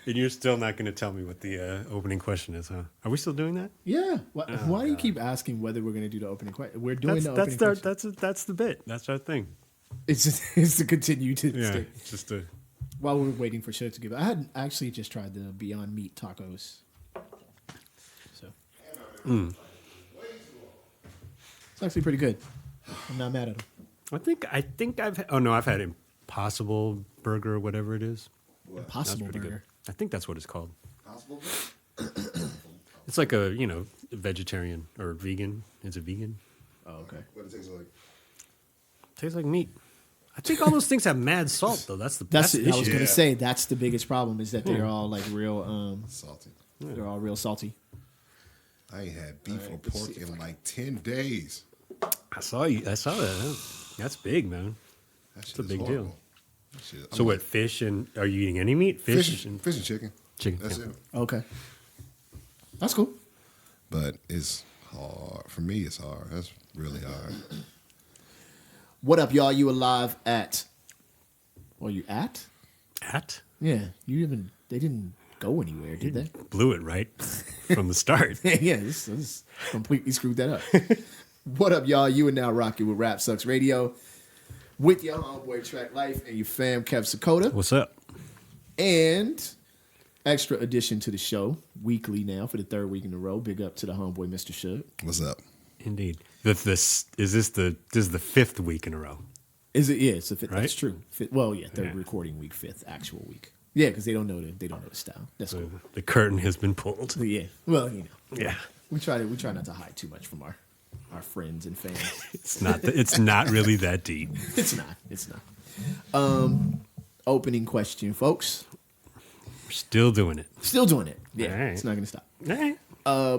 And you're still not going to tell me what the opening question is, huh? Are we still doing that? Yeah. Why do you keep asking whether we're going to do the opening question? We're doing the opening question. That's the bit. That's our thing. It's to continue to stay. It's just to... While we're waiting for shit to give, I had actually just tried the Beyond Meat tacos. So it's actually pretty good. I'm not mad at them. I think I've had Impossible Burger or whatever it is. Impossible Burger. Good. I think that's what it's called. Possible? It's like a vegetarian or vegan. Is it vegan? Oh, okay. What it tastes like? Tastes like meat. I think all those things have mad salt though. That's the issue. I was gonna say that's the biggest problem is that they're all like real Salty. They're all real salty. I ain't had beef or pork in like 10 days. I saw that. That's big, man. That's a big deal. So what? Fish and are you eating any meat? Fish and chicken. Chicken. That's it. Okay. That's cool. But it's hard. For me, it's hard. That's really hard. What up, y'all? You alive at? Are you at? At? Yeah. They didn't go anywhere, did they? Blew it right from the start. Yeah, this completely screwed that up. What up, y'all? You are now rocking with Rap Sucks Radio with your homeboy Track Life and your fam Kev Sakota. What's up? And extra addition to the show, weekly now for the third week in a row. Big up to the homeboy Mistah Shug. What's up? Indeed. This is the fifth week in a row. Is it? Yeah, it's the fifth. Right? That's true. Third recording week, fifth actual week. Yeah, because they don't know the style. That's cool. The curtain has been pulled. Yeah. Well, Yeah. We try not to hide too much from our friends and fans. It's not really that deep. It's not. Opening question, folks. We're still doing it. Still doing it. Yeah, All right. It's not gonna stop. All right.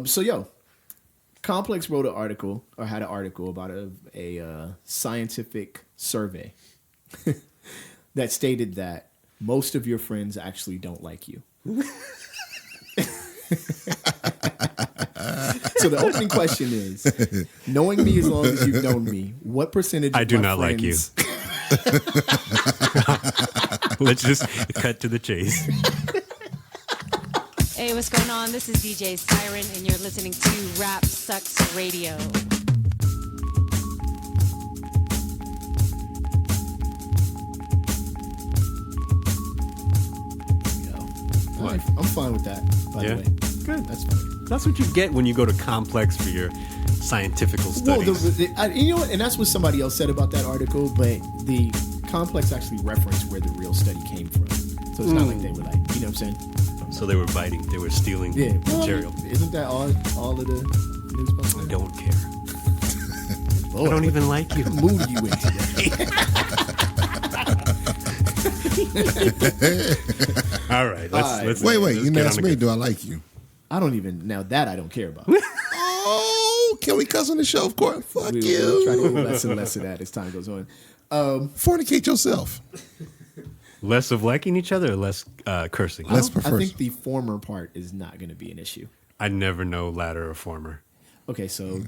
So Complex wrote an article or had an article about a scientific survey that stated that most of your friends actually don't like you. So the opening question is, knowing me as long as you've known me, what percentage of I do my not like you. Let's just cut to the chase. Hey, what's going on? This is DJ Siren, and you're listening to Rap Sucks Radio. I'm fine with that, by the way. Good. That's fine. That's what you get when you go to Complex for your scientifical studies. Well, you know what? And that's what somebody else said about that article, but the Complex actually referenced where the real study came from. So it's not like they were like, you know what I'm saying? So they were biting. They were stealing material. Well, isn't that all of the news posts? I don't care. Lord, I don't even like you. What mood are you in today? All right. Let's Wait. let's You get know, on that's the me. good- Do I like you? I don't even, now that I don't care about. Oh, can we cuss on the show? Of course. Fuck We'll you. try to do less and less of that as time goes on. Fornicate yourself. Less of liking each other or less cursing? Less I prefers. think the former part is not going to be an issue. I never know latter or former. Okay, so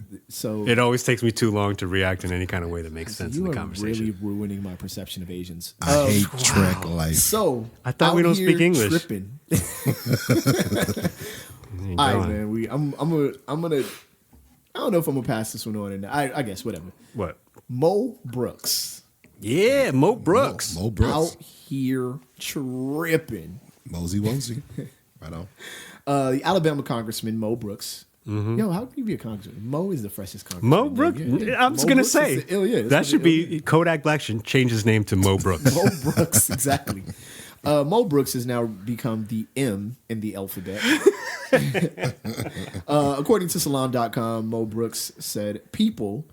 It always takes me too long to react in any kind of way that makes sense in you the are conversation. really ruining my perception of Asians. I hate track life. So I thought we out don't here speak English. Tripping. Ain't All right, going. man. I'm gonna. I don't know if I'm gonna pass this one on, and I guess whatever. What? Mo Brooks Yeah, Mo Brooks. Mo Brooks. out here tripping. Mosey Wosey. Right on. The Alabama Congressman Mo Brooks. Yo, how can you be a congressman? Mo is the freshest congressman. Mo Brooks. I'm just Mo gonna Brooks say is the- that should be Kodak Black should change his name to Mo Brooks. Mo Brooks, exactly. Mo Brooks has now become the M in the alphabet. According to Salon.com, Mo Brooks said, people,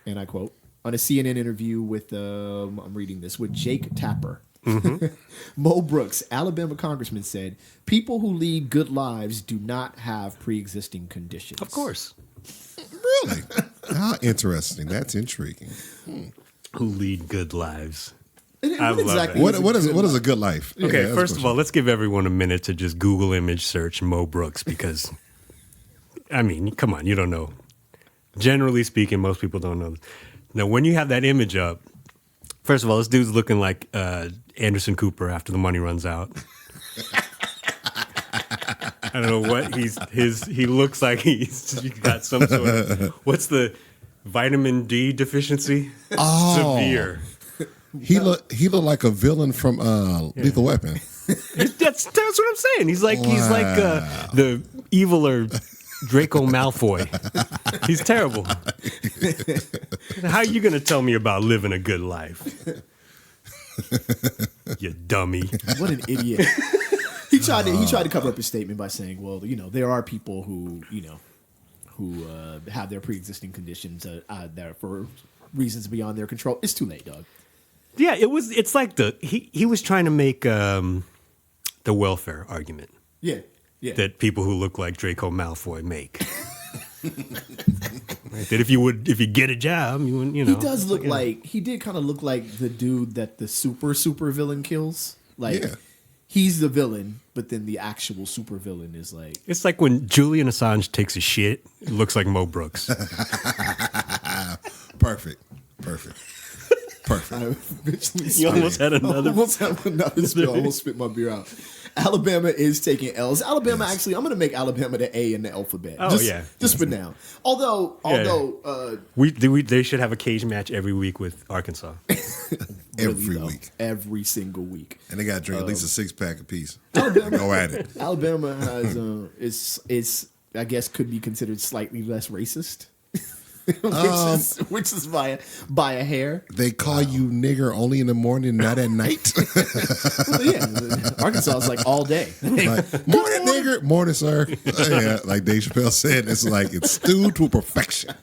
and I quote, on a CNN interview with, I'm reading this, with Jake Tapper. Mo Brooks, Alabama congressman, said, people who lead good lives do not have pre-existing conditions. Of course. Really? How interesting. That's intriguing. Who lead good lives. I love that. What is a good life? Okay, Yeah, first of all, let's give everyone a minute to just Google image search Mo Brooks because, I mean, come on, you don't know. Generally speaking, most people don't know. Now, when you have that image up, first of all, this dude's looking like Anderson Cooper after the money runs out. I don't know what he looks like he's got some sort of, what's the vitamin D deficiency? Oh. Severe. He looked like a villain from Lethal Weapon. That's what I'm saying. He's like the eviler Draco Malfoy. He's terrible. How are you going to tell me about living a good life? You dummy. What an idiot. He tried to cover up his statement by saying, well, there are people who have their pre-existing conditions that are for reasons beyond their control. It's too late, dog. Yeah, it's like he was trying to make the welfare argument. Yeah. That people who look like Draco Malfoy make. Right? That if you get a job, He does look like he did kind of look like the dude that the super villain kills. Like he's the villain, but then the actual super villain is like, it's like when Julian Assange takes a shit, it looks like Mo Brooks. Perfect. You almost had another. Almost spit my beer out. Alabama is taking L's. Alabama, actually, I'm going to make Alabama the A in the alphabet. Just for now. Although, they should have a cage match every week with Arkansas. Every week, every single week, and they got to drink at least a 6-pack apiece. Go at it. Alabama has is I guess could be considered slightly less racist. which is by a hair. They call you nigger only in the morning, not at night. Well, yeah, Arkansas is like all day. Like, morning, nigger. Morning, sir. Yeah, like Dave Chappelle said, it's like it's stewed to perfection.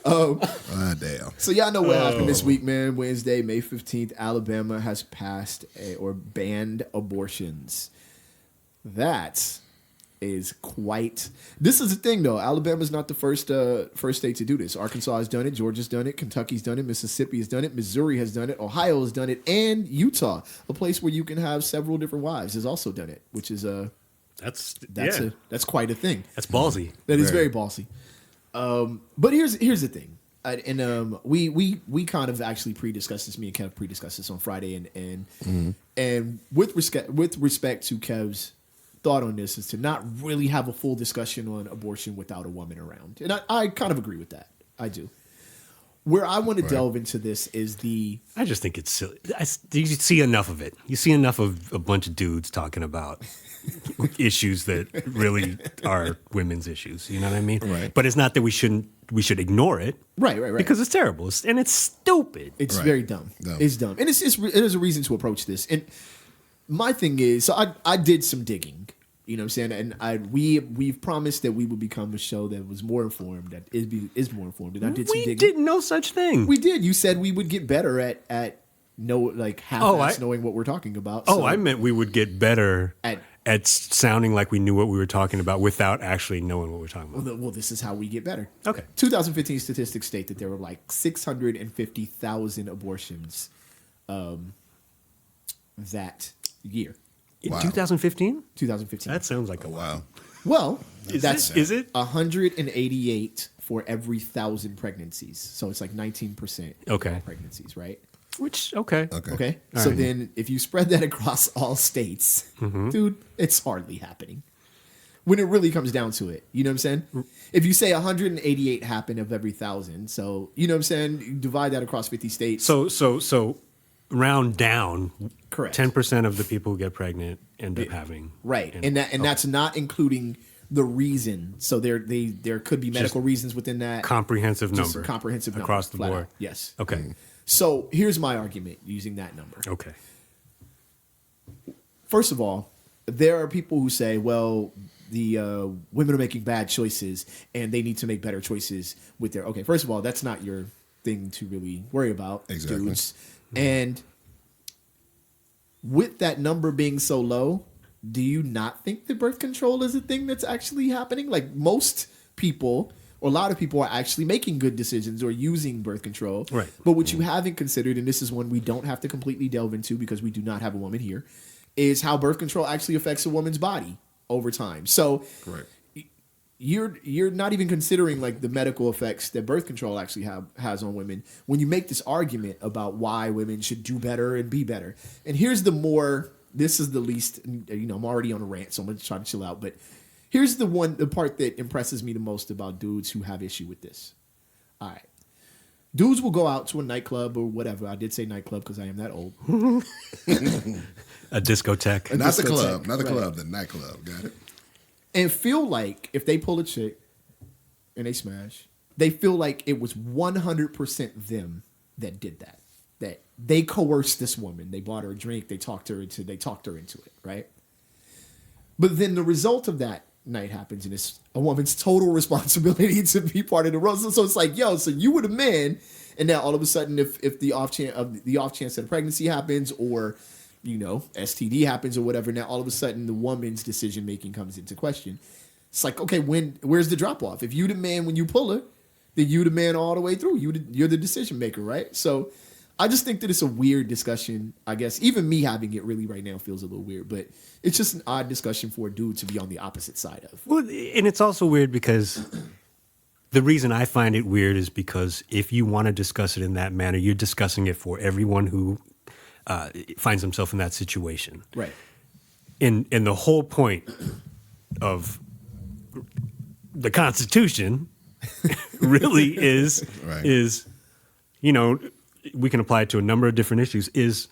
Damn. So y'all know what happened this week, man. Wednesday, May 15th, Alabama has passed or banned abortions. That is quite. This is the thing, though. Alabama's not the first state to do this. Arkansas has done it. Georgia's done it. Kentucky's done it. Mississippi has done it. Missouri has done it. Ohio has done it, and Utah, a place where you can have several different wives, has also done it, which is that's quite a thing. That's ballsy. That is very ballsy. But here's the thing, and we kind of actually pre-discussed this. Me and Kev pre-discussed this on Friday, and with respect to Kev's thought on this is to not really have a full discussion on abortion without a woman around. And I kind of agree with that. I do. Where I want to delve into this is I just think it's silly. You see enough of it. You see enough of a bunch of dudes talking about issues that really are women's issues. You know what I mean? Right. But it's not that we should ignore it. Right. Because it's terrible. And it's stupid. It's very dumb. It's dumb. And it is a reason to approach this. And my thing is, so I did some digging, you know what I'm saying, and we've promised that we would become a show that was more informed, that is more informed, and I did some digging. We did no such thing. We did. You said we would get better at knowing what we're talking about. So. I meant we would get better at sounding like we knew what we were talking about without actually knowing what we're talking about. Well, this is how we get better. Okay. 2015 statistics state that there were like 650,000 abortions that year. Wow. 2015? 2015. That sounds like a wow. Well, is it 188 for every 1,000 pregnancies. So it's like 19% of pregnancies, right? Which okay. So then if you spread that across all states, dude, it's hardly happening. When it really comes down to it, you know what I'm saying? If you say 188 happen of every 1,000, so you know what I'm saying, you divide that across 50 states. So round down, correct. 10% of the people who get pregnant end up having that's not including the reason. So there could be medical reasons within that. Comprehensive number across the board. Yes. Okay. So here's my argument using that number. Okay. First of all, there are people who say, well, the women are making bad choices and they need to make better choices with their. Okay, first of all, that's not your thing to really worry about, dudes. And with that number being so low, do you not think that birth control is a thing that's actually happening? Like most people, or a lot of people, are actually making good decisions or using birth control. Right. But what you haven't considered, and this is one we don't have to completely delve into because we do not have a woman here, is how birth control actually affects a woman's body over time. So you're not even considering like the medical effects that birth control actually has on women when you make this argument about why women should do better and be better. And this is the least, I'm already on a rant, so I'm going to try to chill out. But Here's the part that impresses me the most about dudes who have issue with this. All right. Dudes will go out to a nightclub or whatever. I did say nightclub because I am that old. A discotheque. Not the discotheque, club. Not the right. club. The nightclub. Got it. And feel like if they pull a chick and they smash, they feel like it was 100% them that did that. That they coerced this woman. They bought her a drink. They talked her into it, right? But then the result of that night happens, and it's a woman's total responsibility to be part of the role. So it's like, yo, so you were the man, and now all of a sudden, if the off chance that a pregnancy happens, or STD happens or whatever, now all of a sudden the woman's decision making comes into question. It's like, okay, where's the drop off? If you the man when you pull her, then you the man all the way through. You're the decision maker, right? So I just think that it's a weird discussion. I guess even me having it really right now feels a little weird, but it's just an odd discussion for a dude to be on the opposite side of. Well, and it's also weird because the reason I find it weird is because if you want to discuss it in that manner, you're discussing it for everyone who finds himself in that situation. Right. And the whole point of the Constitution really is, Right. we can apply it to a number of different issues, is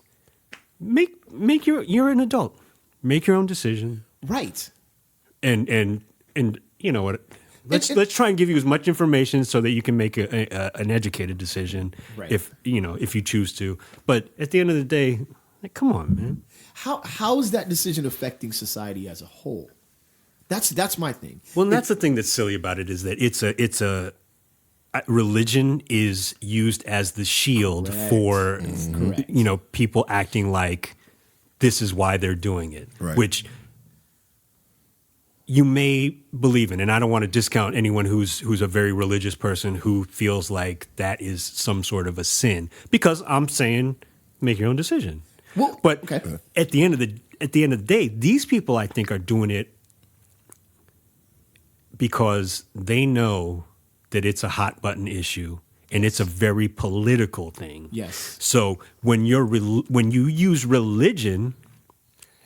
you're an adult. Make your own decision. Right. And you know what? Let's try and give you as much information so that you can make an educated decision, Right. if you choose to. But at the end of the day, like, come on, man. How is that decision affecting society as a whole? That's my thing. Well, and that's the thing that's silly about it, is that it's a religion is used as the shield Correct. for Correct. people acting like this is why they're doing it, Right. which you may believe in. And I don't want to discount anyone who's a very religious person who feels like that is some sort of a sin, because I'm saying make your own decision. Well, but okay. at the end of the day, these people, I think, are doing it because they know that it's a hot button issue and it's a very political thing. Yes. So when you use religion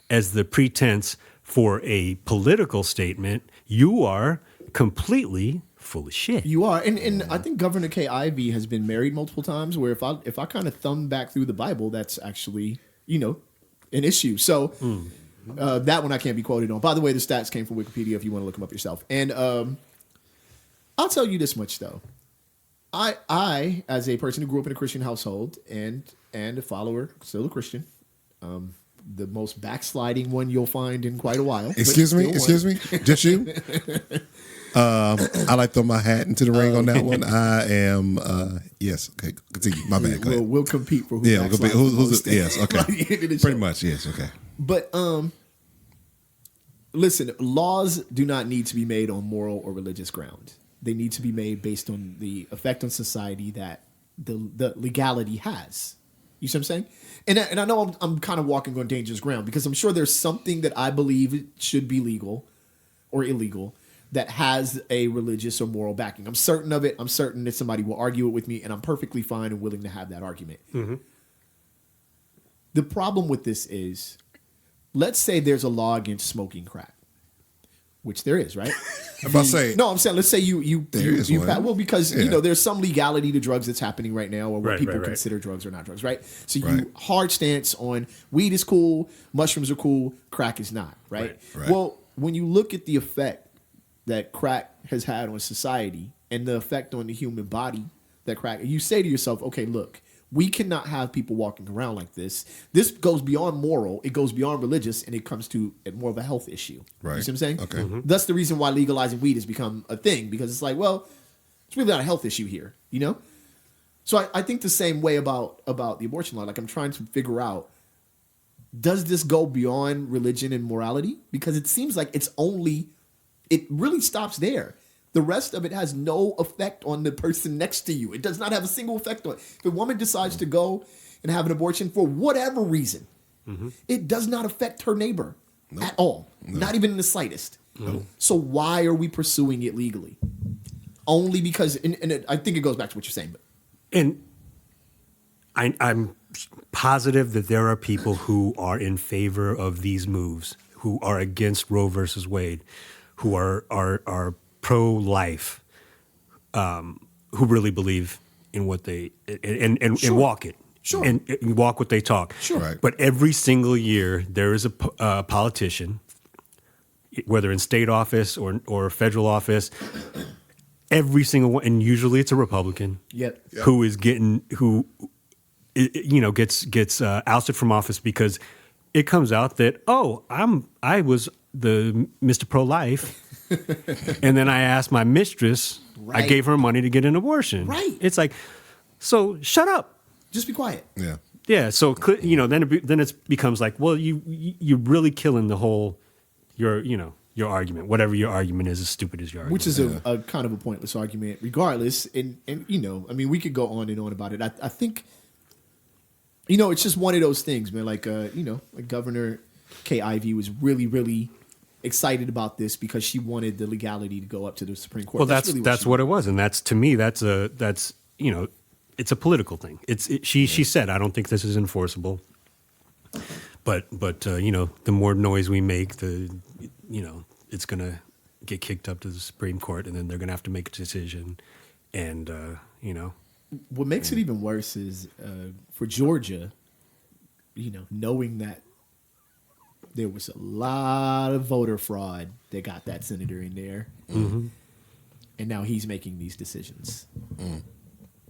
as the pretense for a political statement, you are completely full of shit. You are, and I think Governor Kay Ivey has been married multiple times. Where if I kind of thumb back through the Bible, that's actually an issue. So that one I can't be quoted on. By the way, the stats came from Wikipedia if you want to look them up yourself. And I'll tell you this much though, I as a person who grew up in a Christian household and a follower, still a Christian, the most backsliding one you'll find in quite a while. Excuse me, just you. I like throw my hat into the ring on that one. I am yes. Okay, continue. My bad. Go ahead. We'll compete for Yeah, we'll compete. Who's yes? Okay, by the end of the show. pretty much. Yes. Okay. But listen, laws do not need to be made on moral or religious ground. They need to be made based on the effect on society that the legality has. You see what I'm saying? And I know I'm kind of walking on dangerous ground, because I'm sure there's something that I believe should be legal or illegal that has a religious or moral backing. I'm certain of it. I'm certain that somebody will argue it with me, and I'm perfectly fine and willing to have that argument. Mm-hmm. The problem with this is, let's say there's a law against smoking crack, which there is, right? If I say No, I'm saying, let's say you is one. well, because Yeah. there's some legality to drugs that's happening right now, or what Right, people right, right. consider drugs or not drugs, right? So Right. you hard stance on weed is cool, mushrooms are cool, crack is not, right? Right. Well, when you look at the effect that crack has had on society and the effect on the human body that crack, you say to yourself, okay, look, we cannot have people walking around like this. This goes beyond moral. It goes beyond religious, and it comes to more of a health issue. Right. You see what I'm saying? Okay. Mhm. That's the reason why legalizing weed has become a thing, because it's like, well, it's really not a health issue here, So I think the same way about the abortion law. Like, I'm trying to figure out, does this go beyond religion and morality? Because it seems like it really stops there. The rest of it has no effect on the person next to you. It does not have a single effect on it. If a woman decides to go and have an abortion for whatever reason, it does not affect her neighbor at all. Not even in the slightest. So why are we pursuing it legally? Only because, and I think it goes back to what you're saying. But And I'm positive that there are people who are in favor of these moves, who are against Roe versus Wade, who are pro-life, who really believe in what they and walk it. Sure. And walk what they talk. Sure. Right. But every single year there is a politician, whether in state office or federal office, every single one, and usually it's a Republican. Yep. Who gets ousted from office because it comes out that I was the Mr. Pro-Life, and then I asked my mistress, I Right. gave her money to get an abortion. Right. It's like, so shut up. Just be quiet. Yeah. Yeah. So then it becomes like, well, you're really killing the whole your argument. Whatever your argument is, as stupid as your argument. Which is a kind of a pointless argument, regardless. And I mean, we could go on and on about it. I think, it's just one of those things, man. Like, like Governor Kay Ivey was really, really excited about this because she wanted the legality to go up to the Supreme Court. Well, that's really what it was, and that's to me that's it's a political thing. She said, I don't think this is enforceable, but the more noise we make, it's gonna get kicked up to the Supreme Court, and then they're gonna have to make a decision, and What makes it even worse is for Georgia, knowing that there was a lot of voter fraud that got that senator in there, and now he's making these decisions.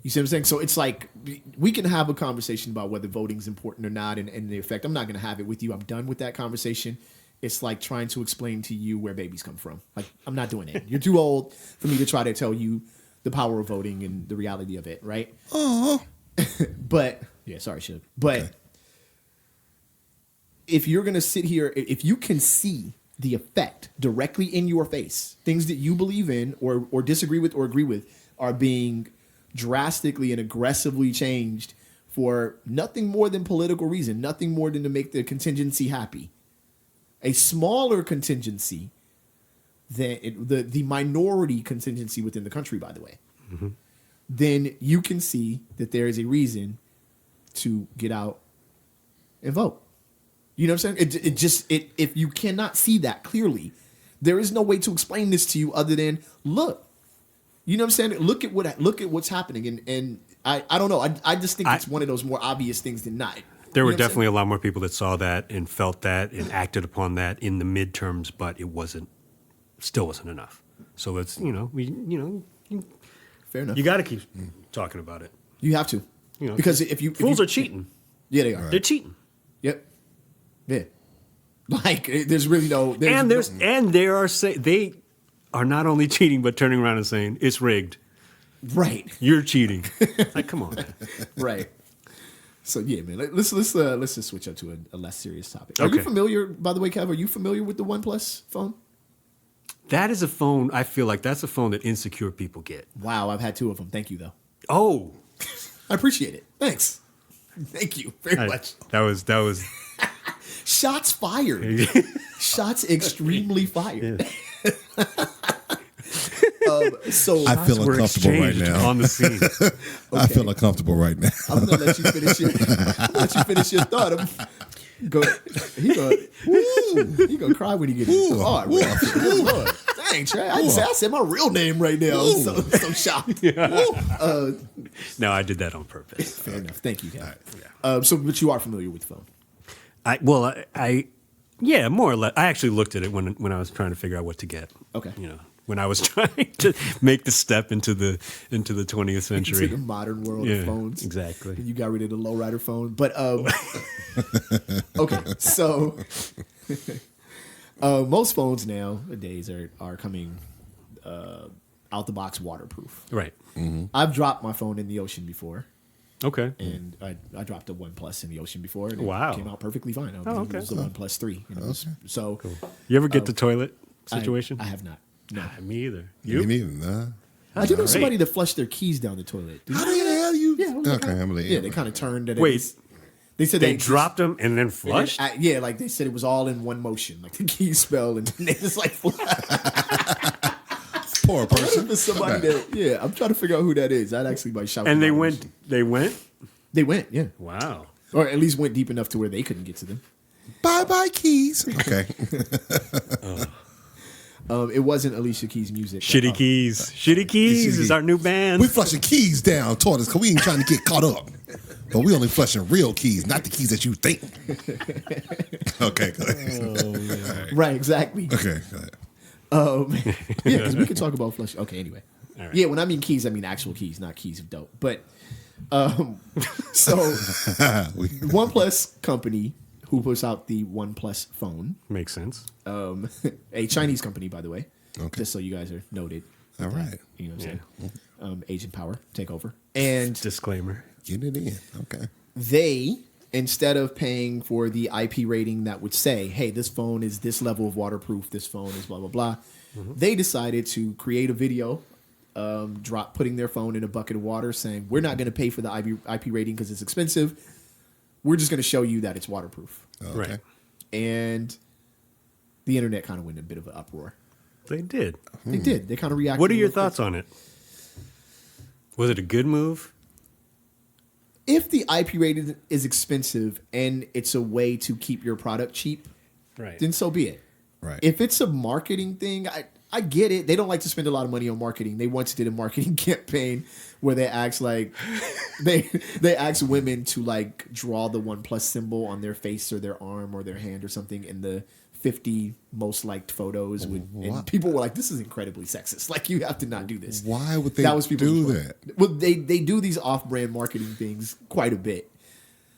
You see what I'm saying? So it's like we can have a conversation about whether voting is important or not and the effect. I'm not going to have it with you. I'm done with that conversation. It's like trying to explain to you where babies come from. Like, I'm not doing it. You're too old for me to try to tell you the power of voting and the reality of it, right? Oh. But, yeah, sorry, Shug. But Okay. if you're going to sit here, if you can see the effect directly in your face, things that you believe in or disagree with or agree with are being drastically and aggressively changed for nothing more than political reason, nothing more than to make the contingency happy. A smaller contingency than the minority contingency within the country, by the way, then you can see that there is a reason to get out and vote. You know what I'm saying? If you cannot see that clearly, there is no way to explain this to you other than look. You know what I'm saying? Look at what's happening, and I don't know. I just think it's one of those more obvious things than not. there were definitely a lot more people that saw that and felt that and acted upon that in the midterms, but it still wasn't enough. So let's Fair enough. you got to keep talking about it. You have to, because if you Fools are cheating. yeah, they are. They're cheating. Yep. Yeah. Like there's really no. They are not only cheating but turning around and saying it's rigged. Right. You're cheating. Like, come on, man. Right. So yeah, man. Let's just switch up to a less serious topic. Are you Okay. familiar? By the way, Kev, are you familiar with the OnePlus phone? That is a phone. I feel like that's a phone that insecure people get. Wow, I've had 2 of them. Thank you, though. Oh, I appreciate it. Thanks. Thank you very much. that was. Shots fired. Shots extremely fired. So I feel Were uncomfortable right exchanged now. on the scene. I feel uncomfortable right now. I'm gonna let you finish your thought. He gonna cry when he gets his thought. Ooh, Lord. Dang, Trey. I said my real name right now. I'm so shocked. No, I did that on purpose. Fair enough. Thank you, Kevin. But you are familiar with the phone. Yeah, more or less. I actually looked at it when I was trying to figure out what to get. Okay. When I was trying to make the step into the 20th Into century. the modern world Yeah, of phones. exactly. And you got rid of the lowrider phone. But okay, so most phones nowadays are coming out the box waterproof. Right. I've dropped my phone in the ocean before. Okay. And I dropped a OnePlus in the ocean before, and Wow. it came out perfectly fine. It okay. was the OnePlus 3. So You ever get the toilet situation? I have not. No, Me either. Me You? neither. Nah. I do know great. somebody that flushed their keys down the toilet. How the hell you? Yeah, Okay, I'm gonna. Yeah, they kind of turned it. Wait, they said They dropped them and then flushed? Yeah, like they said it was all in one motion, like the keys fell and they just like Poor person. for somebody that I'm trying to figure out who that is. I'd actually might shout. And them they out. went? They went, yeah, Wow. or at least went deep enough to where they couldn't get to them. Bye bye keys. Okay. It wasn't Alicia Keys' music. Shitty Keys. Shitty Keys is our new band. We flushing keys down toward us because we ain't trying to get caught up. But we only flushing real keys, not the keys that you think. Okay, go ahead. Right, exactly. Okay, go ahead. Yeah, because we can talk about flush. Okay, anyway. right. Yeah, when I mean keys, I mean actual keys, not keys of dope. But so OnePlus company who puts out the OnePlus phone, Makes sense. a Chinese company, by the way. Okay. Just so you guys are noted. All right. You know what I'm saying? Asian power, take over. And Disclaimer. Get it in. Okay. they, instead of paying for the IP rating that would say, hey, this phone is this level of waterproof, this phone is blah, blah, blah, they decided to create a video, putting their phone in a bucket of water saying, we're not going to pay for the IP rating because it's expensive. We're just going to show you that it's waterproof. Okay. Right. And the internet kind of went in a bit of an uproar. They did. They did. They kind of reacted. What are your real quick. thoughts on it? Was it a good move? If the IP rating is expensive and it's a way to keep your product cheap, Right. then so be it. Right. If it's a marketing thing, I get it. They don't like to spend a lot of money on marketing. They once did a marketing campaign where they asked they asked women to like draw the OnePlus symbol on their face or their arm or their hand or something in the 50 most liked photos, and people were like, "This is incredibly sexist. Like, you have to not do this." Why would they people's do point. that? Well, they do these off-brand marketing things quite a bit.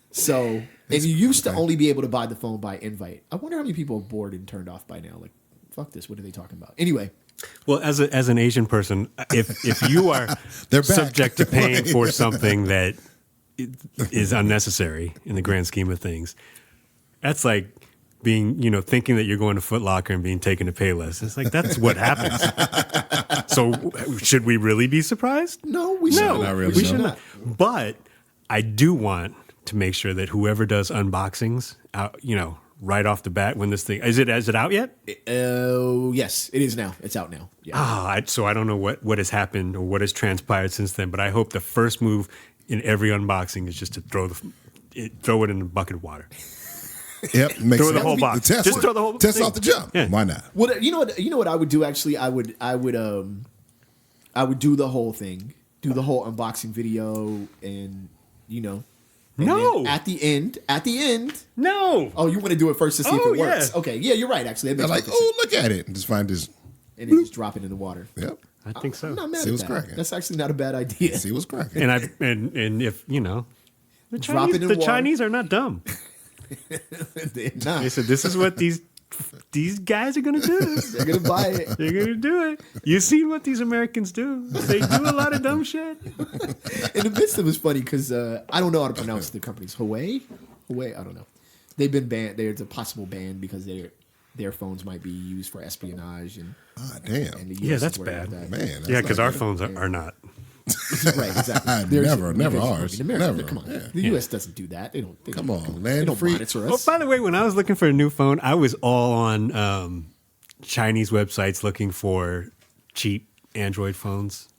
So, and you used to only be able to buy the phone by invite. I wonder how many people are bored and turned off by now. Like, fuck this. What are they talking about? Anyway, Well, as an Asian person, if you are They're back. subject to paying for something that is unnecessary in the grand scheme of things, that's like being, thinking that you're going to Foot Locker and being taken to Payless. It's like, that's what happens. So should we really be surprised? no, we should not really, we no. should not. But I do want to make sure that whoever does unboxings, right off the bat when this thing is it out yet? Yes, it is now. It's out now. Yeah. So I don't know what has happened or what has transpired since then, but I hope the first move in every unboxing is just to throw it in a bucket of water. Yep. Makes Throw the sense. whole box. Test Just it. throw the whole Test thing. off the jump. Yeah. Why not? Well, you know what I would do actually? I would do the whole thing, do the whole unboxing video, and and No. then at the end. No. Oh, you want to do it first to see if Oh, it works? yeah. Okay, yeah, you're right. Actually, that They're makes like, perfect oh, look at it. And just find this. sense. And then just drop it in the water. Yep. I think so. I'm not mad See at what's that. cracking. That's actually not a bad idea. See what's cracking. And if the Drop it in water. Chinese are not dumb. Nah, They said this is what these guys are gonna do. they're gonna buy it. They're gonna do it. You've seen what these Americans do. They do a lot of dumb shit. In the midst of it's funny because I don't know how to pronounce the companies. Hawaii, I don't know. They've been banned. There's a possible ban because their phones might be used for espionage and Damn. and the US Yeah, is that's worried bad. about that. Man. That's Yeah, because not our good. phones are not. Right, exactly. Never ours. America, Never. come on. Yeah. The U.S. doesn't do that. They don't. Come on, they land don't free. monitor Oh, us. by the way, when I was looking for a new phone, I was all on Chinese websites looking for cheap Android phones.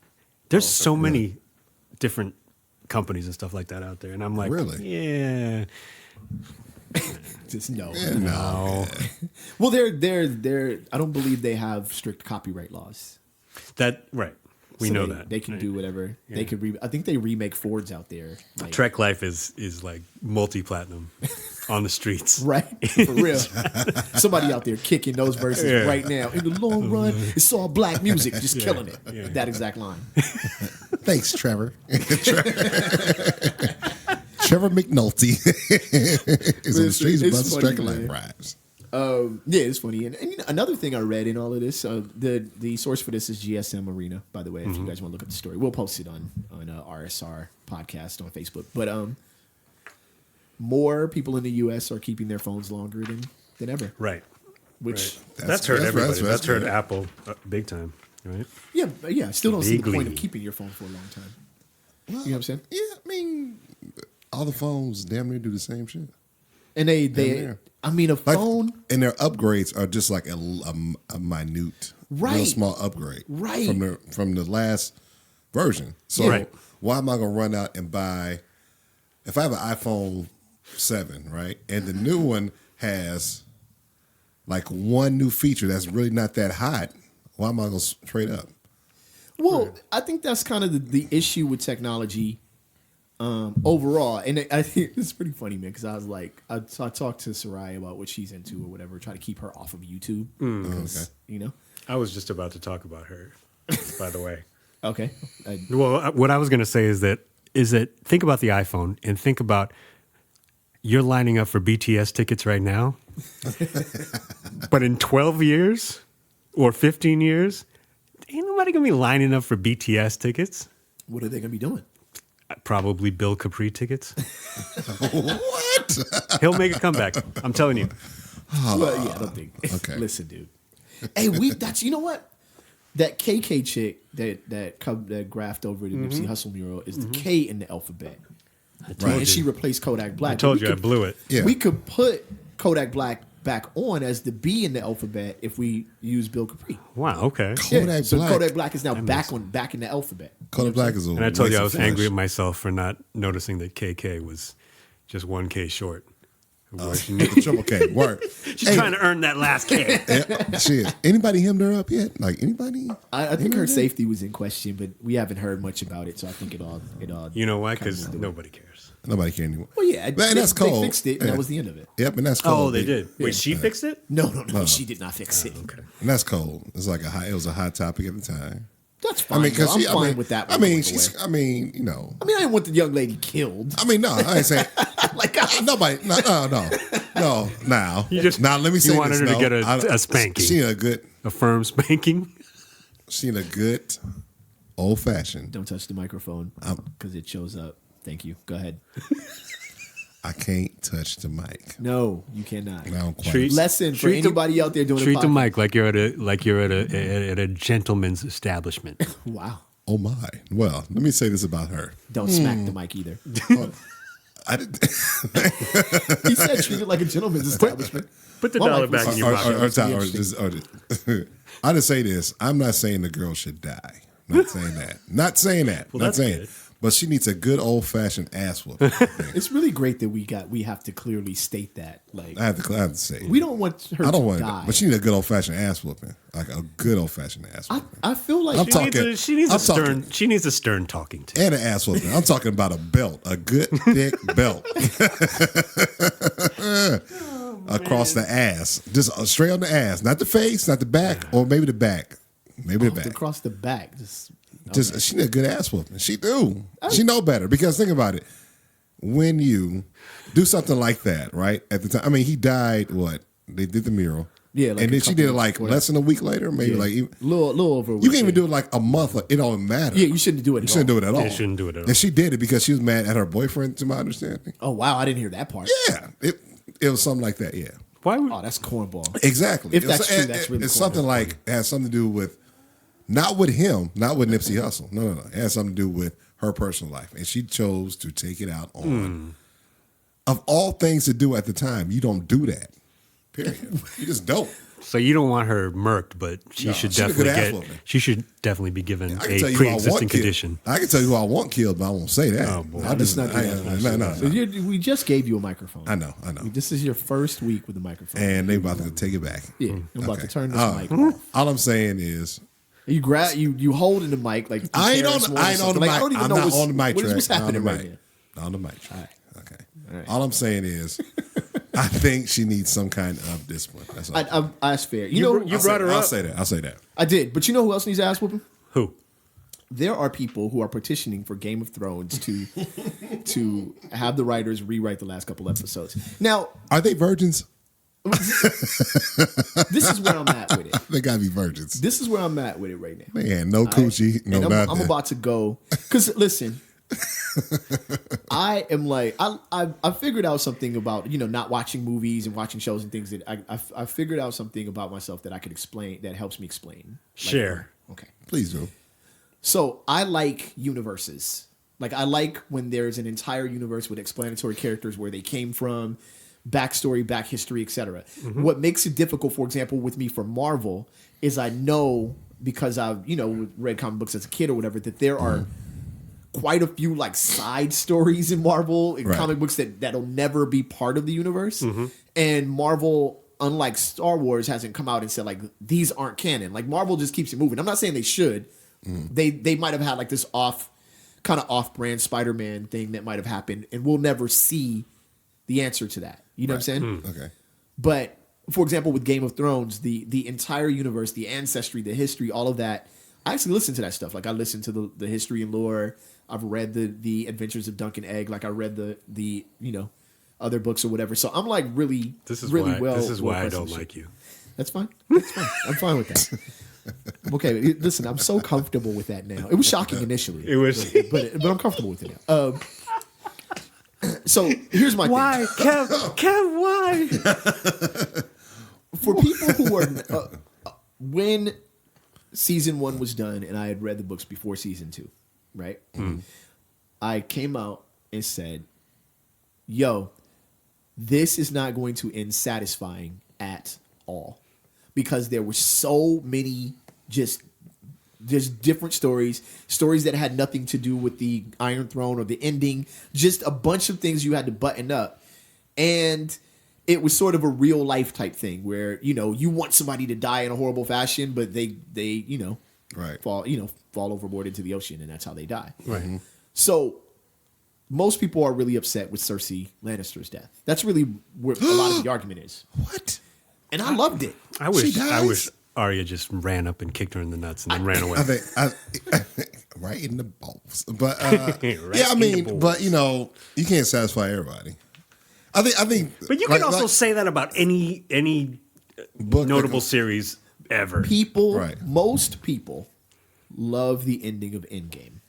There's so many different companies and stuff like that out there, and I'm like, Really? Yeah. Just no. No. Well, they're. I don't believe they have strict copyright laws. That right. We So know they, that they can right? do whatever they could. I think they remake Fords out there. Like, Trek Life is like multi-platinum on the streets. right? For real. Somebody out there kicking those verses Yeah. right now. In the long run, it's all black music, just killing it. Yeah. That exact line. Thanks, Trevor. Trevor McNulty is on the streets It's of funny, striking man. like rhymes. Yeah, it's funny. And another thing I read in all of this, the source for this is GSM Arena, by the way, if you guys want to look up the story. We'll post it on RSR podcast on Facebook. But more people in the U.S. are keeping their phones longer than ever. Right. Which, That's hurt that's- everybody. that's That's hurt good. Apple big time. Right. yeah, I still don't see the point Bigly. of keeping your phone for a long time. Well, You know what I'm saying? Yeah, I mean, all the phones damn near do the same shit. And there. I mean, a Like, phone, and their upgrades are just like a minute, real Right. small upgrade, Right. from the last version. So Right. why am I gonna run out and buy? If I have an iPhone 7, right, and the new one has like one new feature that's really not that hot, Why am I going to trade up? Well, I think that's kind of the issue with technology overall. And I think it's pretty funny, man, because I was like, I talked to Sarai about what she's into or whatever, try to keep her off of YouTube. Because, you know? I was just about to talk about her, by the way. Okay. Well, what I was going to say is that think about the iPhone and think about you're lining up for BTS tickets right now. But in 12 years or 15 years, ain't nobody going to be lining up for BTS tickets. What are they going to be doing? Probably Bill Capri tickets. What? He'll make a comeback. I'm telling you. Well, yeah, I don't think. Okay. Listen, dude. Hey, you know what? That KK chick that graphed over the Nipsey Hussle mural is the K in the alphabet. told And you. she replaced Kodak Black. I told We you I could- blew it. Yeah. We could put Kodak Black back on as the B in the alphabet if we use Bill Capri. Wow, okay. Kodak so Black. Kodak Black is now back in the alphabet. Kodak Black is a And I told you I waste was of angry at flesh. myself for not noticing that KK was just 1K short. Triple K. Word. She's trying to earn that last K. Yeah, shit. Anybody hemmed her up yet? Like anybody? I think her safety was in question, but we haven't heard much about it, so I think it all. You know why? kinda Because moved away. nobody cares. Nobody can anymore. Well, yeah, Man, that's they cold. fixed it, and Yeah. that was the end of it. Yep, and that's cold. Oh, they did. Wait, she fixed it? No, she did not fix it. Okay. And that's cold. It's like it was a hot topic at the time. That's fine. I'm fine with that. I mean, you know. I didn't want the young lady killed. I mean, no, I ain't saying Like, nobody. No. Now, now, let me say you wanted this. her to get a a spanking. She a good. A firm spanking? She a good old fashioned. don't touch the microphone because it shows up. Thank you. Go ahead. I can't touch the mic. No, you cannot. I don't quite. Treat- Lesson for treat the- anybody out there doing Treat a the podcast. mic like you're at a gentleman's establishment. Wow. Oh my. Well, let me say this about her. Don't smack the mic either. I did. He said treat it like a gentleman's establishment. Put the My dollar mic was- back in your pocket. I just say this. I'm not saying the girl should die. Not saying that. Not saying that. Well, not that's saying. good. But she needs a good old fashioned ass whooping. It's really great that we have to clearly state that. Like, I have to say. we don't want her I don't to want die. it. But she needs a good old fashioned ass whooping. Like a good old fashioned ass whooping. I feel like I'm She talking- needs a I'm stern. talking- She needs a stern talking to. And an ass whooping. I'm talking about a belt. A good thick belt. Across the ass. Just straight on the ass. Not the face, not the back, or maybe the back. Maybe the back. across the back. Just she need a good ass whooping. She do. She know better because think about it. When you do something like that, right? At the time, I mean, he died. What they did the mural, Yeah, like and a then she couple did it months like before less than a week later, maybe like little over. you can even do it like a month. It don't matter. Yeah, you shouldn't do it. You shouldn't do it at all. You shouldn't do it at all. And she did it because she was mad at her boyfriend, to my understanding. Oh wow, I didn't hear that part. Yeah, it was something like that. Yeah, Why would? Oh, that's cornball. exactly. If that's true, that's really it's cool. something like it has something to do with not with him, not with Nipsey Hussle. No. It has something to do with her personal life, and she chose to take it out on. Of all things to do at the time, you don't do that. Period. You just don't. So you don't want her murked, but she No, should she a definitely good ass get. whooping. She should definitely be given I can tell a you who I pre-existing want condition. killed. I can tell you who I want killed, but I won't say that. Oh, boy. I just Let's not do that. No. So we just gave you a microphone. I know. This is your first week with a microphone. And they about to take it back. Yeah, I'm about Okay. to turn this mic off. All I'm saying is, You holding the mic like I ain't on Terrence the Moore or mic. something. Like, I don't even I'm know not what's, on the mic track. what's happening Not on the right mic. now. Not on the mic track. Okay. All right. All I'm saying is, I think she needs some kind of discipline. That's all. That's fair. You know, You brought her I'll up. say that. I'll say that. I did, but you know who else needs ass whooping? Who? There are people who are petitioning for Game of Thrones to have the writers rewrite the last couple episodes. Now, Are they virgins? this is where I'm at with it. They gotta be virgins. This is where I'm at with it right now. Man, no coochie, no And nothing. I'm about to go because listen, I am like I figured out something about not watching movies and watching shows and things that I figured out something about myself that I could explain that helps me explain. Share. Okay. Please do. So I like universes. Like I like when there's an entire universe with explanatory characters where they came from, backstory, back history, etc. What makes it difficult, for example, with me for Marvel is I know because I've read comic books as a kid or whatever that there are quite a few like side stories in Marvel and Right. comic books that'll never be part of the universe. And Marvel unlike Star Wars, hasn't come out and said like these aren't canon. Like Marvel just keeps it moving. I'm not saying they should. They might have had like this off-brand Spider-Man thing that might have happened, and we'll never see the answer to that. You know what I'm saying? Okay. But for example, with Game of Thrones, the entire universe, the ancestry, the history, all of that, I actually listen to that stuff. Like I listen to the history and lore. I've read the Adventures of Dunk and Egg. Like I read the other books or whatever. So I'm like really This is really why I don't shit. like you. That's fine. That's fine. I'm fine with that. Okay, listen, I'm so comfortable with that now. It was shocking initially. It was. but I'm comfortable with it now. So here's my Why, thing. Kev? Why? For people who are when season 1 was done and I had read the books before season 2, right? I came out and said, yo, this is not going to end satisfying at all, because there were so many just different stories that had nothing to do with the Iron Throne or the ending, just a bunch of things you had to button up. And it was sort of a real life type thing where, you want somebody to die in a horrible fashion, but they Right. fall overboard into the ocean, and that's how they die. Right. So most people are really upset with Cersei Lannister's death. That's really where a lot of the argument is. What? And I loved it. I wish Arya just ran up and kicked her in the nuts and then ran away. I think right in the balls. But Right yeah, I in mean, the balls. but you can't satisfy everybody. I think. But you can also say that about any book notable series ever. Right. Most people love the ending of Endgame.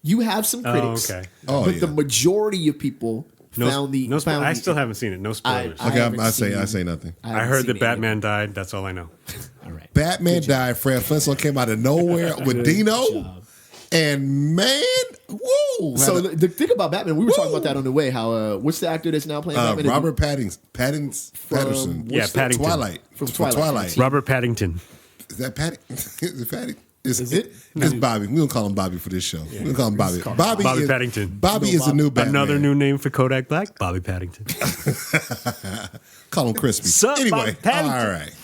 You have some critics, okay. but the majority of people found the. I still haven't seen it. No spoilers. I Okay, haven't I seen- say nothing. I haven't heard seen that it Batman died. That's all I know. yet. All right. Batman died. Fred Flintstone came out of nowhere with Dino, job. and man, woo! So the thing about Batman, we were talking about that on the way. How what's the actor that's now playing Batman? Robert Pattinson. Yeah, Paddington. Twilight. From For Twilight. Robert Paddington. Is that Patty? Is it Patty? Is it? It's Bobby. We don't call him Bobby for this show. We don't call him Bobby. Bobby is, Paddington. Bobby is the new Batman. Another new name for Kodak Black, Bobby Paddington. Call him Crispy. Sup, Anyway, Bobby Paddington? all right.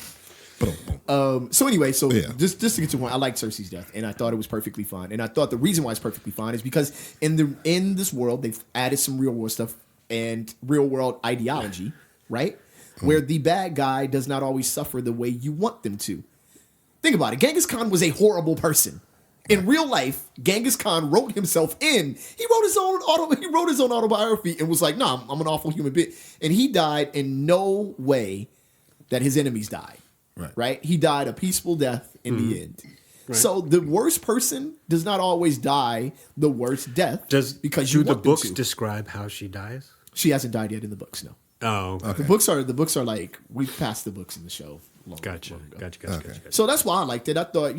Boom. So anyway, Yeah. just to get to one, I liked Cersei's death, and I thought it was perfectly fine. And I thought the reason why it's perfectly fine is because in this world they've added some real world stuff and real world ideology, right? Where the bad guy does not always suffer the way you want them to. Think about it. Genghis Khan was a horrible person. In real life, Genghis Khan wrote himself in. He wrote his own autobiography and was like, "No, I'm an awful human being." And he died in no way that his enemies died. Right? He died a peaceful death in the end. Right. So the worst person does not always die the worst death. Because you do the want them books to. describe how she dies? She hasn't died yet in the books. No. Oh, okay. The books are like we've passed the books in the show. Long Gotcha. ago. Gotcha. So that's why I liked it. I thought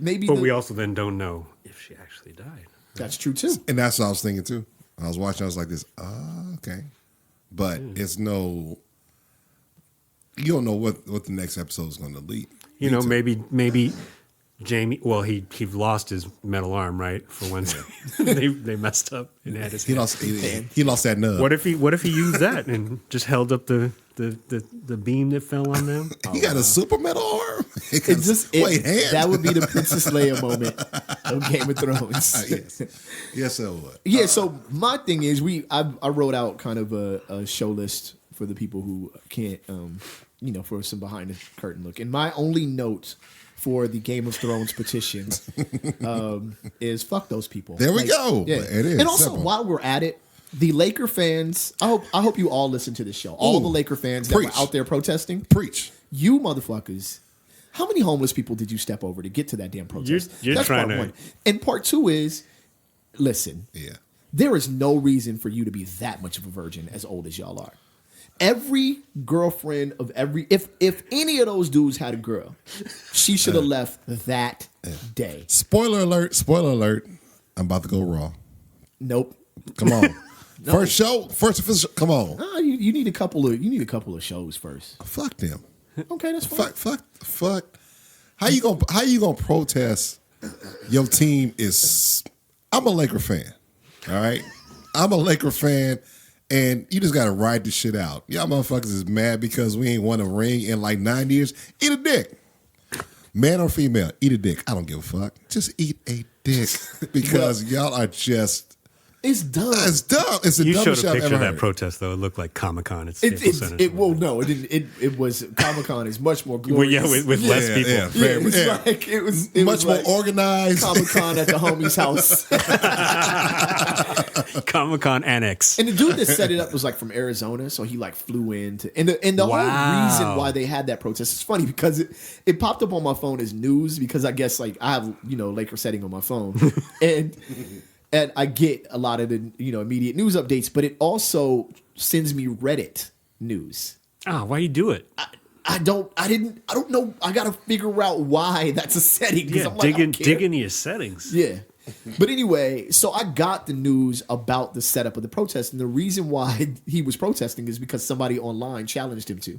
maybe. But we also then don't know if she actually died. That's true too. And that's what I was thinking too. I was watching. I was like this. Okay, but it's no. You don't know what the next episode is going to lead. Maybe Jamie. Well, he lost his metal arm, right? For when they messed up and had his. He lost that nub. What if he used that and just held up the beam that fell on them? He got a super metal arm. Hands. That would be the Princess Leia moment of Game of Thrones. Yes, it would. Yeah. So my thing is, I wrote out kind of a show list for the people who can't, for some behind the curtain look. And my only note for the Game of Thrones petition is fuck those people. There we go. Yeah. It is. And also, simple. while we're at it, the Laker fans, I hope you all listen to this show. All the Laker fans that were out there protesting. Preach. You motherfuckers. How many homeless people did you step over to get to that damn protest? You're That's trying part to. one. And part two is, listen. Yeah. There is no reason for you to be that much of a virgin as old as y'all are. Every girlfriend of if any of those dudes had a girl, she should have left that day. Spoiler alert. I'm about to go raw. Nope. Come on. First official. Come on. You need a couple of shows first. Fuck them. Okay, that's fine. Fuck. How you gonna protest? Your team is. I'm a Laker fan. All right. I'm a Laker fan, And you just got to ride the shit out. Y'all motherfuckers is mad because we ain't won a ring in like 9 years. Eat a dick. Man or female, eat a dick. I don't give a fuck. Just eat a dick because y'all are just... It's dumb. It's dumb. It's the You dumbest showed shit a I've picture ever of that heard. protest, though. It looked like Comic-Con at Staples Center. It was Comic-Con is much more Well, glorious. yeah, with less people. Yeah, Yeah, it was yeah. like it was Much more like organized. Comic-Con at the homie's house. Comic-Con Annex. And the dude that set it up was like from Arizona, so he like flew into and the whole Wow. reason why they had that protest is funny because it popped up on my phone as news because I guess like I have Laker setting on my phone and I get a lot of the immediate news updates, but it also sends me Reddit news. Why you do it? I don't know. I gotta figure out why that's a setting. Yeah, I'm like, dig into your settings. Yeah. But anyway, so I got the news about the setup of the protest, and the reason why he was protesting is because somebody online challenged him to.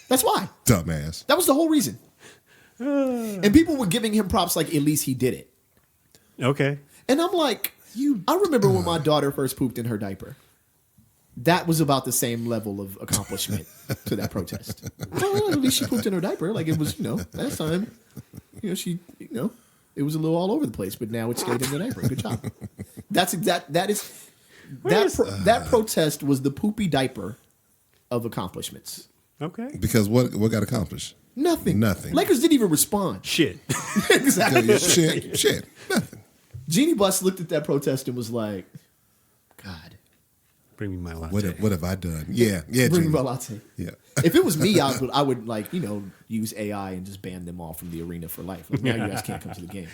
That's why. Dumbass. That was the whole reason. And people were giving him props like at least he did it. Okay. And I'm like, I remember when my daughter first pooped in her diaper. That was about the same level of accomplishment to that protest. Well, at least she pooped in her diaper. Like it was, last time, she, it was a little all over the place, but now it stayed in the diaper. Good job. That protest was the poopy diaper of accomplishments. Okay. Because what got accomplished? Nothing. Lakers didn't even respond. Shit. Exactly. Shit. Nothing. Jeannie Buss looked at that protest and was like, God. Bring me my latte. What have I done? Yeah. Bring Gene. me my latte. Yeah. If it was me, I would use AI and just ban them all from the arena for life. Like, now you guys can't come to the game.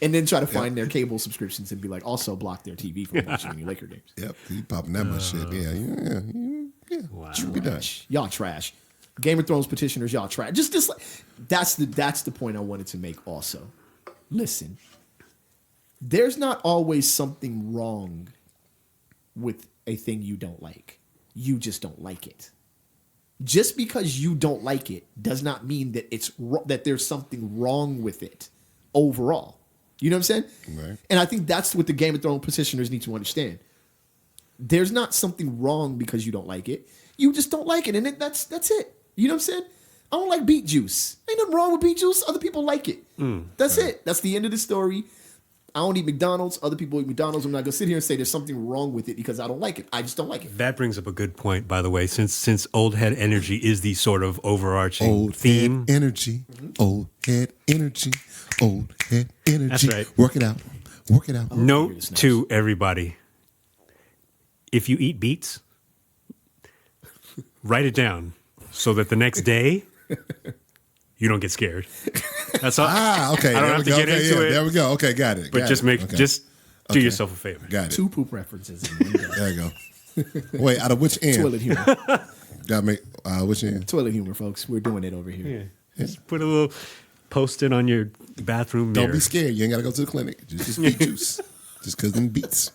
and then try to find their cable subscriptions and be like, also block their TV from watching any Laker games. Yep. You popping that much shit. Yeah. Wow. Should be done. Y'all trash. Game of Thrones petitioners, y'all trash. Just like that's the point I wanted to make also. Listen, there's not always something wrong with a thing you don't like. You just don't like it. Just because you don't like it does not mean that that there's something wrong with it overall. You know what I'm saying? Right. And I think that's what the Game of Thrones petitioners need to understand. There's not something wrong because you don't like it. You just don't like it, and that's it. You know what I'm saying? I don't like beet juice. Ain't nothing wrong with beet juice. Other people like it. That's it. That's the end of the story. I don't eat McDonald's. Other people eat McDonald's. I'm not gonna sit here and say there's something wrong with it because I don't like it. I just don't like it. That brings up a good point, by the way, since old head energy is the sort of overarching Old theme. head energy. Old head energy. Old head energy. That's right. Work it out. Note to everybody: if you eat beets, write it down so that the next day you don't get scared. That's all. Okay. I don't have to get into it. There we go. Okay, got it. But got just it. do yourself a favor. Got it. 2 poop references in one day. There you go. Wait, out of which end? Toilet humor. Gotta make which end? Toilet humor, folks. We're doing it over here. Yeah. Just put a little post-it on your bathroom mirror. Don't be scared. You ain't gotta go to the clinic. Just beet juice. Just cause them beats.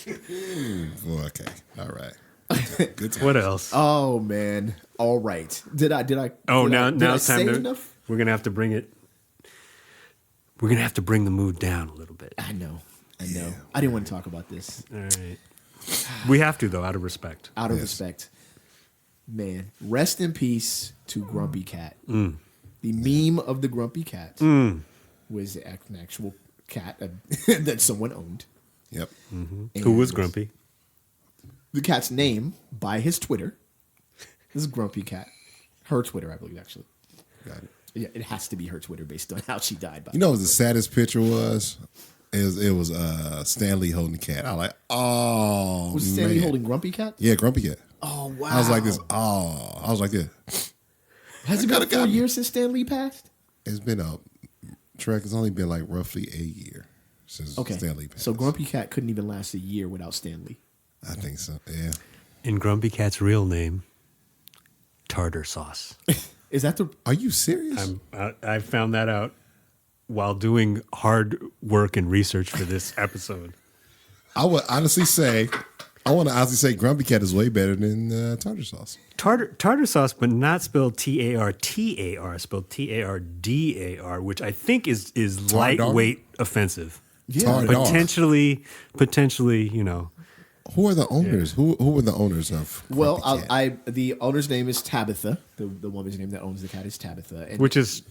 Well, okay. All right. Good time. What else? Oh man. All right. Did I? Oh, now did I it's time say to. enough? We're gonna have to bring it. We're gonna have to bring the mood down a little bit. I know. I didn't want to talk about this. All right. We have to though, out of respect. Out of Yes. respect. Man, rest in peace to Grumpy Cat. The meme of the Grumpy Cat was an actual cat that someone owned. Yep. Who was grumpy? The cat's name by his Twitter. This is Grumpy Cat. Her Twitter, I believe, actually. Got it. Yeah, it has to be her Twitter based on how she died. By You know what the saddest picture was? It was Stanley holding the cat. I was like, oh, was Stanley man. holding Grumpy Cat? Yeah, Grumpy Cat. Oh wow! I was like this. Oh, I was like this. Has it been 4 years since Stanley passed? It's been a Trek. It's only been like roughly a year since Okay, Stanley passed. so Grumpy Cat couldn't even last a year without Stanley. I think so. Yeah. And Grumpy Cat's real name, Tartar Sauce. Is that the? Are you serious? I found that out while doing hard work and research for this episode. I would honestly say, Grumpy Cat is way better than Tartar Sauce. Tartar Sauce, but not spelled Tartar, spelled Tardar, which I think is lightweight offensive. Tar Dog. Potentially, you know. Who are the owners? Who were the owners of? Well, Grumpy Cat? the owner's name is Tabitha. The woman's name that owns the cat is Tabitha. And Which is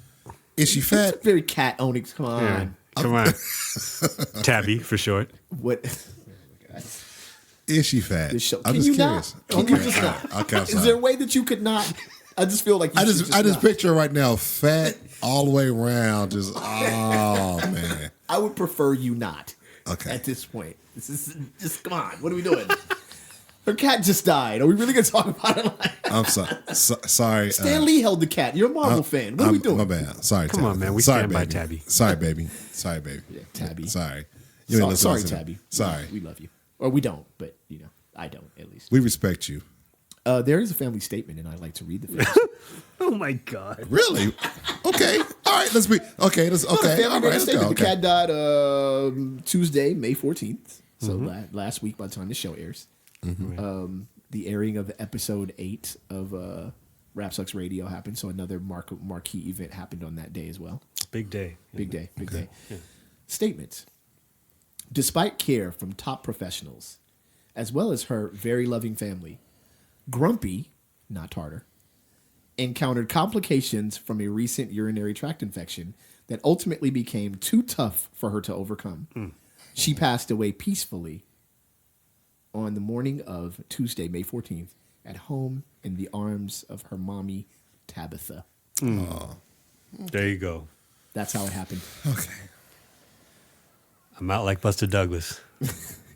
Is she it's fat? very cat owning. Come on. yeah, come on. Tabby for short. What? Is she fat? This show. I'm Can just you curious. not? Can you just not? Okay, I'm Is sorry. there a way that you could not? I just feel like you I should just not. picture her right now, fat all the way around. Just oh man. I would prefer you not. Okay. At this point, this is just come on. What are we doing? Her cat just died. Are we really gonna talk about it? I'm sorry. Stan Lee held the cat. You're a Marvel fan. What are we doing? My bad. Sorry. Come on, Tabby. man. We sorry, stand by baby. Tabby. Sorry, baby. Sorry, baby. Yeah, Tabby. Sorry. You ain't Sorry, listening. Tabby. Sorry. We love you, or we don't. But you know, I don't at least. We respect you. There is a family statement, and I'd like to read the family. Oh my God. Really? Okay. All right. Let's be okay. Let's okay. All right. Let's go. The Okay. cat died Tuesday, May 14th. So Mm-hmm. last week by the time the show airs. The airing of episode 8 of Rap Sucks Radio happened. So another marquee event happened on that day as well. Big day. Big day. Big day. Statements. Despite care from top professionals, as well as her very loving family, Grumpy, not Tartar, encountered complications from a recent urinary tract infection that ultimately became too tough for her to overcome. She passed away peacefully on the morning of Tuesday, May 14th, at home in the arms of her mommy, Tabitha. There you go. That's how it happened. Okay. I'm out like Buster Douglas.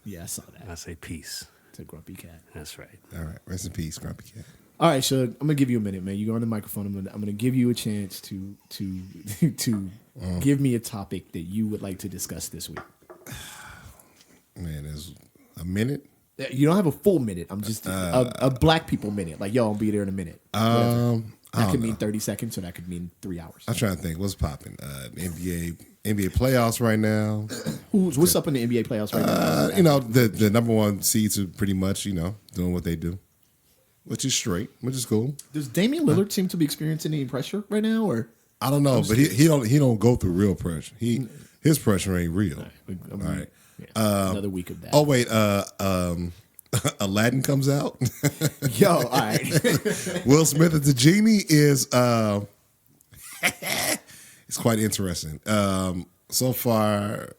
Yeah, I saw that. I say peace. It's a grumpy cat. That's right. All right. Rest in peace, Grumpy Cat. All right, Shug, I'm gonna give you a minute, man. You go on the microphone. I'm gonna give you a chance to give me a topic that you would like to discuss this week. Man, is a minute. You don't have a full minute. I'm just a black people minute. Like, yo, I'll be there in a minute. Whatever. That could mean 30 seconds, or that could mean 3 hours. I'm trying to think. What's popping? NBA playoffs right now. What's up in the NBA playoffs right now? You know, the number one seeds are pretty much, you know, doing what they do, which is straight, which is cool. Does Damian Lillard seem to be experiencing any pressure right now, or I don't know, but he don't go through real pressure. His pressure ain't real. All right. another week of that? Oh wait, Aladdin comes out. Yo, all right. Will Smith as the genie is it's quite interesting. So far,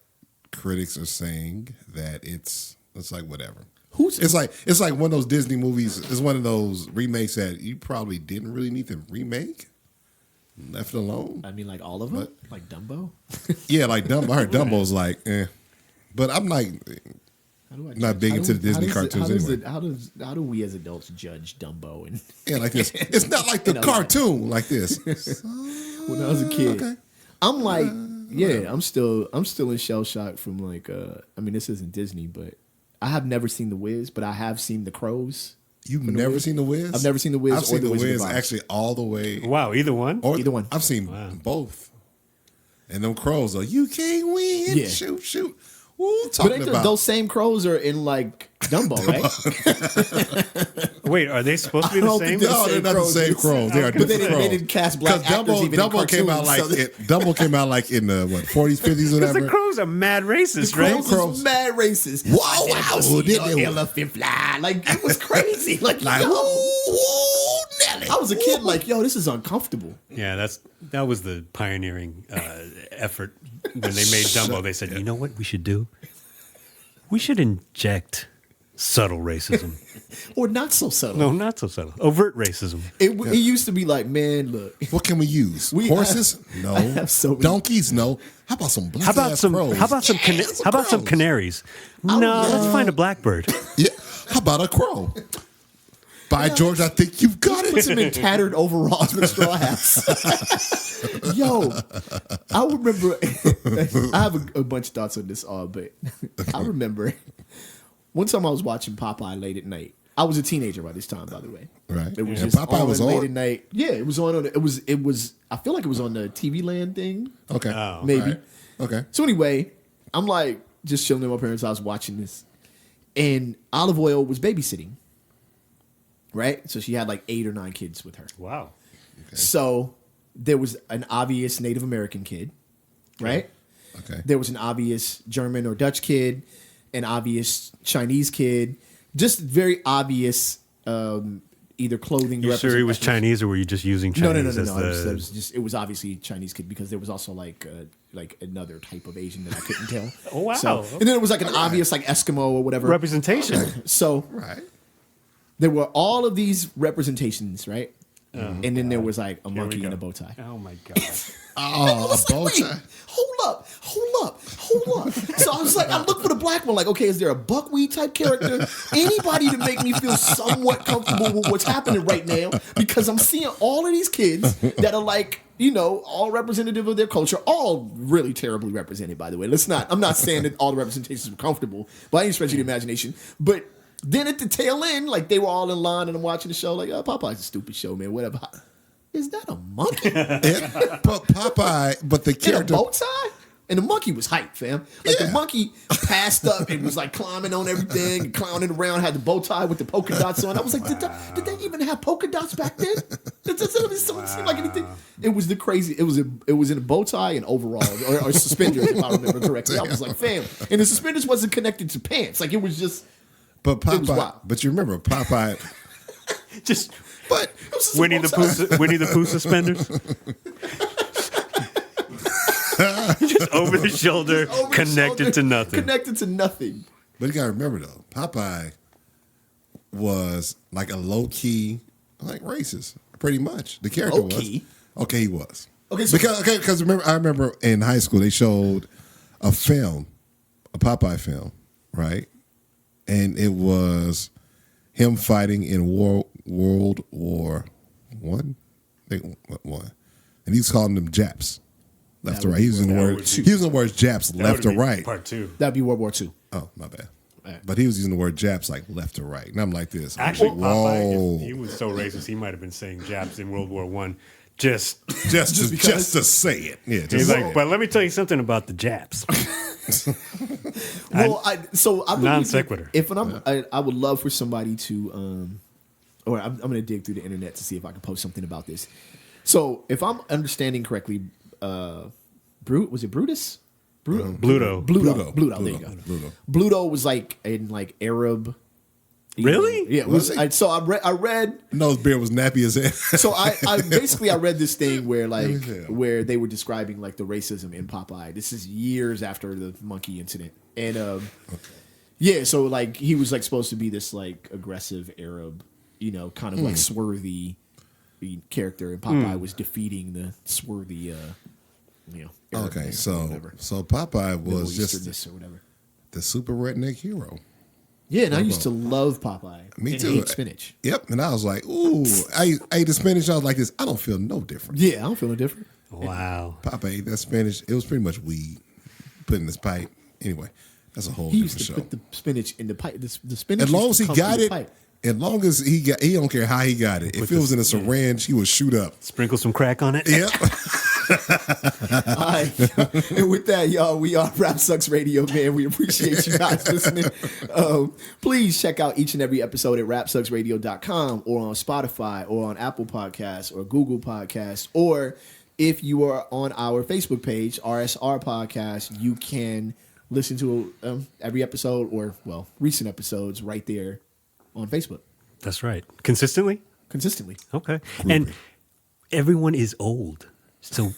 critics are saying that it's like whatever. It's like one of those Disney movies. It's one of those remakes that you probably didn't really need to remake. Left it alone. I mean, like all of them, like Dumbo. Yeah, like Dumbo. I heard Dumbo's like, but I'm like, not big into the Disney cartoons anyway. How do we as adults judge Dumbo? And Yeah, like this. It's not like the cartoon like this. when I was a kid, Okay. I'm like, yeah, I'm still in shell shock from like, I mean, this isn't Disney, but I have never seen The Wiz, but I have seen The Crows. You've never seen The Wiz? I've never seen The Wiz. I've or seen The The Wizard of Wiz Oz. actually all the way. Wow, either one? Or, Either one. I've seen both. And them crows are, you can't win. Yeah. Shoot. Woo, But talking ain't about. those same crows are in like Dumbo, right? Wait, are they supposed to be I the don't same? think No, they're not the same crows. They are But they different didn't crows. cast black Because actors even in Dumbo came out like cartoons, so Dumbo came out like in the 40s, 50s, Because whatever. the crows are mad racist, The right? crows is mad racist. Wow, I never wow, seen did no they- elephant fly. Like it was crazy. Like, Like, yo, ooh, Nelly. I was a kid. Like, yo, this is uncomfortable. Yeah, that was the pioneering effort when they made Dumbo. They said, you know what we should do? We should inject subtle racism. Or not so subtle. No, not so subtle. Overt racism. It used to be like, man, look. What can we use? Horses? No. I have so many- Donkeys? No. How about some black How about ass some? crows? How about some? Yeah, How about some crows. canaries? No, let's find a blackbird. Yeah. How about a crow? By George, I think you've got Put it. some in tattered overalls with straw hats. Yo, I remember. I have a bunch of thoughts on this, but I remember one time I was watching Popeye late at night. I was a teenager by this time, by the way. Right. It was Yeah, just Popeye was late on? at night. Yeah, it was on. It was. I feel like it was on the TV Land thing. Okay. Oh. Maybe. All right. Okay. So anyway, I'm like just chilling at my parents' house watching this, and Olive Oil was babysitting. Right, so she had like 8 or 9 kids with her. Wow. So there was an obvious Native American kid, right? Okay. There was an obvious German or Dutch kid, an obvious Chinese kid, just very obvious either clothing. You sure he was Chinese, or were you just using Chinese? No. It was obviously Chinese kid because there was also like another type of Asian that I couldn't tell. Oh, wow. So, and then it was like an obvious like Eskimo or whatever representation. So Right. there were all of these representations, right? And then there was like a Here we monkey go. in a bow tie. Oh my god. Oh, a bow Wait, tie. hold up. So I was like, I looked for the black one, like, okay, is there a buckwheat type character? Anybody to make me feel somewhat comfortable with what's happening right now? Because I'm seeing all of these kids that are like, all representative of their culture, all really terribly represented, by the way. I'm not saying that all the representations were comfortable by any stretch of the imagination, but then at the tail end, like they were all in line and I'm watching the show, like, oh, Popeye's a stupid show, man, whatever. Is that a monkey? But Popeye, but the In a character. bow tie? And the monkey was hype, fam. Like the monkey passed up and was like climbing on everything and clowning around, had the bow tie with the polka dots on. I was like, did they even have polka dots back then? It doesn't seem like anything. It was the crazy. It was in a bow tie and overalls or suspenders, if I remember correctly. I was like, fam. And the suspenders wasn't connected to pants. Like it was just. But It was Popeye, wild. but you remember Popeye. Just But It was just a Winnie bow the tie. Pooh, Winnie the Pooh suspenders. Just over the shoulder, Over the connected shoulder, to nothing. Connected to nothing. But you gotta remember though, Popeye was like a low key, like racist, pretty much. The character Low-key? was. Okay, he was. Okay, so- because I remember in high school they showed a film, a Popeye film, right? And it was him fighting in World War One. I think one. And he was calling them Japs. Left That or right. He was using the that word. would He be- was using the words Japs That left would or be right. Part 2. That'd be World War II. Oh, my bad. Right. But he was using the word Japs like left or right. And I'm like this. I'm Actually, like, Popeye, if he was so racist, he might have been saying Japs in World War One. Just just because- to say it. Yeah, just he's say like, it. but let me tell you something about the Japs. Well, I believe Non sequitur. I would love for somebody to, or I'm going to dig through the internet to see if I can post something about this. So, if I'm understanding correctly, was it Brutus? Bluto. Bluto. There you go. Bluto. Bluto was like in like Arab. Really? Yeah. Was he? I read. No, his beard was nappy as hell. So I read this thing where like Yeah. where they were describing like the racism in Popeye. This is years after the monkey incident, and yeah, so like he was like supposed to be this like aggressive Arab, kind of like swarthy character, and Popeye was defeating the swarthy, Arab Okay, man, so whatever. Popeye Middle was just Easternness or whatever. the super redneck hero. Yeah, and I used to love Popeye. Me and too. hate spinach. Yep, and I was like, ooh, I ate the spinach. I was like this. I don't feel no different. Yeah, I don't feel no different. Wow. Popeye ate that spinach. It was pretty much weed put in his pipe. Anyway, that's a whole He different used to show. put the spinach in the pipe. The spinach. As long used as to he come got through it, the pipe. as long as he don't care how he got it. If it was in a syringe, he would shoot up. Sprinkle some crack on it. Yep. All right. And with that, y'all, we are Rap Sucks Radio, man. We appreciate you guys listening. Please check out each and every episode at rapsucksradio.com or on Spotify or on Apple Podcasts or Google Podcasts. Or if you are on our Facebook page, RSR Podcast, you can listen to every episode or, well, recent episodes right there on Facebook That's right. Consistently? consistently. Okay. And everyone is old. So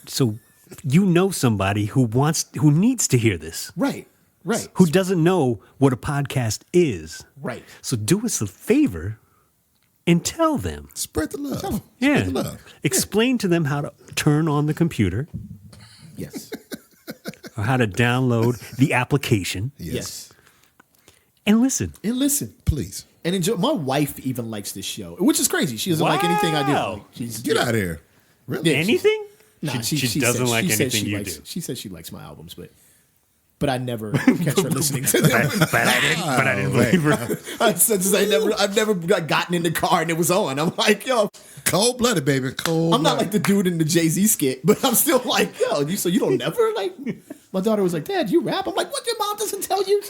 somebody who needs to hear this. Right. Who doesn't know what a podcast is. Right. So do us a favor and tell them. Spread the love. Spread Yeah. the love. Explain to them how to turn on the computer Yes. or how to download the application Yes. and listen. And listen. Please. And enjoy. My wife even likes this show, which is crazy. She doesn't like anything I do. Wow. Like, she's Get out of here. Really? Yeah. Anything? Nah, she doesn't like anything you likes, do. She says she likes my albums, but I never catch her listening to them. But I didn't believe her. I've never gotten in the car and it was on. I'm like, yo, Cold blooded, baby. Cold. I'm not like the dude in the Jay-Z skit, but I'm still like, yo, you don't never like. My daughter was like, Dad, you rap? I'm like, what? Your mom doesn't tell you?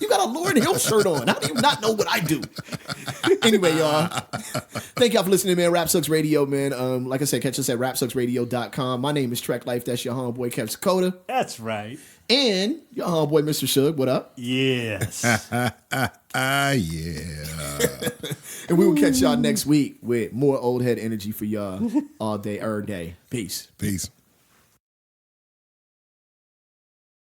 You got a Lauryn Hill shirt on. How do you not know what I do? Anyway, y'all, Thank y'all for listening, man. Rap Sucks Radio, man. Like I said, catch us at rapsucksradio.com. My name is Trek Life. That's your homeboy, Kev Sakota. That's right. And your homeboy, Mr. Shug. What up? Yes. Yeah. And we will catch y'all next week with more old head energy for y'all all day, every day. Peace. Peace.